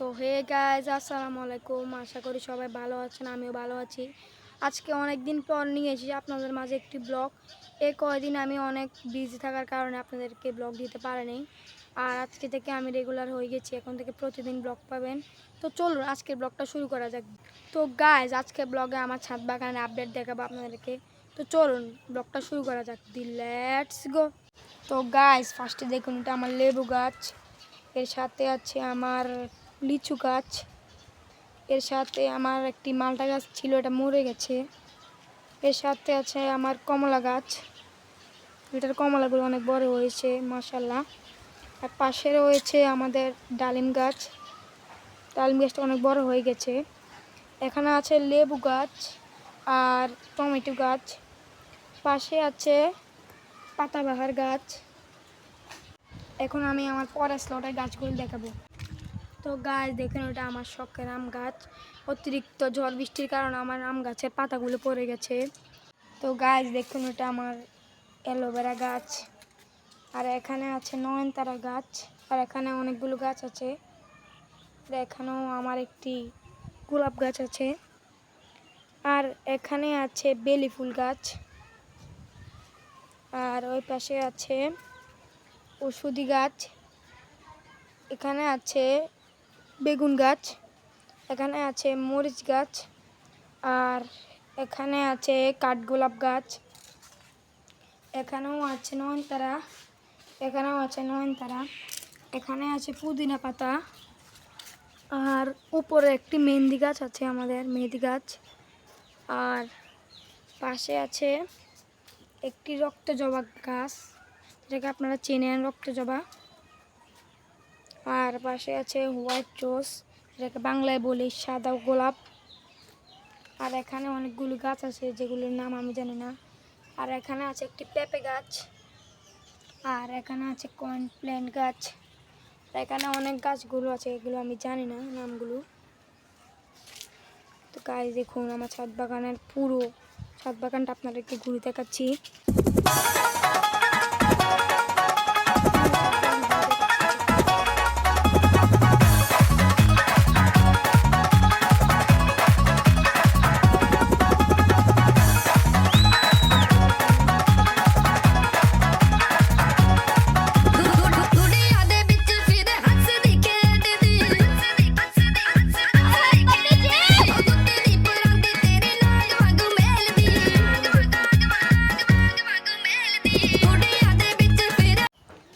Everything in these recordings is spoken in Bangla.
তো হে গাইজ আসসালামু আলাইকুম, আশা করি সবাই ভালো আছেন, আমিও ভালো আছি। আজকে অনেক দিন পর নিয়ে এসেছি আপনাদের মাঝে একটি ব্লগ। এই কয়দিন আমি অনেক বিজি থাকার কারণে আপনাদেরকে ব্লগ দিতে পারিনি, আর আজকে থেকে আমি রেগুলার হয়ে গেছি। এখন থেকে প্রতিদিন ব্লগ পাবেন। তো চলুন আজকের ব্লগটা শুরু করা যাক। তো গাইজ আজকে ব্লগে আমার ছাদ বাগানের আপডেট দেখাবো আপনাদেরকে। তো চলুন ব্লগটা শুরু করা যাক, লেটস গো। তো গাইজ ফার্স্টে দেখুন, এটা আমার লেবু গাছ, এর সাথে আছে আমার লিচু গাছ, এর সাথে আমার একটি মালটা গাছ ছিল, এটা মরে গেছে। এর সাথে আছে আমার কমলা গাছ, এটার কমলাগুলো অনেক বড় হয়েছে মাশাআল্লাহ। আর পাশে রয়েছে আমাদের ডালিম গাছ, ডালিম গাছটা অনেক বড় হয়ে গেছে। এখানে আছে লেবু গাছ আর টমেটো গাছ, পাশে আছে পাতাবাহার গাছ। এখন আমি আমার পরের স্লটের গাছগুলো দেখাবো। তো গাছ দেখেন, ওটা আমার শখের আম গাছ। অতিরিক্ত ঝড় বৃষ্টির কারণে আমার আম গাছের পাতাগুলো পড়ে গেছে। তো গাছ দেখুন, ওটা আমার অ্যালোভেরা গাছ। আর এখানে আছে নয়নতারা গাছ, আর এখানে অনেকগুলো গাছ আছে। আর এখানেও আমার একটি গোলাপ গাছ আছে, আর এখানে আছে বেলি ফুল গাছ। আর ওই পাশে আছে ওষুধি গাছ, এখানে আছে বেগুন গাছ, এখানে আছে মরিচ গাছ, আর এখানে আছে কাঠগোলাপ গাছ। এখানেও আছে নয়নতারা, এখানেও আছে নয়নতারা, এখানে আছে পুদিনা পাতা। আর উপরে একটি মেহেন্দি গাছ আছে, আমাদের মেহেন্দি গাছ। আর পাশে আছে একটি রক্তজবা গাছ, যেটাকে আপনারা চেনেন, রক্তজবা। আর পাশে আছে হোয়াইট রোজ, যেটাকে বাংলায় বলি সাদা গোলাপ। আর এখানে অনেকগুলো গাছ আছে যেগুলোর নাম আমি জানি না। আর এখানে আছে একটি পেঁপে গাছ, আর এখানে আছে কর্ন প্ল্যান্ট গাছ। এখানে অনেক গাছগুলো আছে, এগুলো আমি জানি না নামগুলো। তো গাছ দেখুন, আমার ছাদ বাগানের পুরো ছাদ বাগানটা আপনাদেরকে ঘুরে দেখাচ্ছি।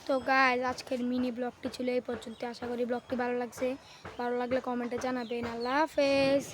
তো গাইজ আজকের মিনি ব্লগটি ছিল এই পর্যন্ত। আশা করি ব্লগটি ভালো লাগছে, ভালো লাগলে কমেন্টে জানাবেন। আল্লাহ হাফেজ।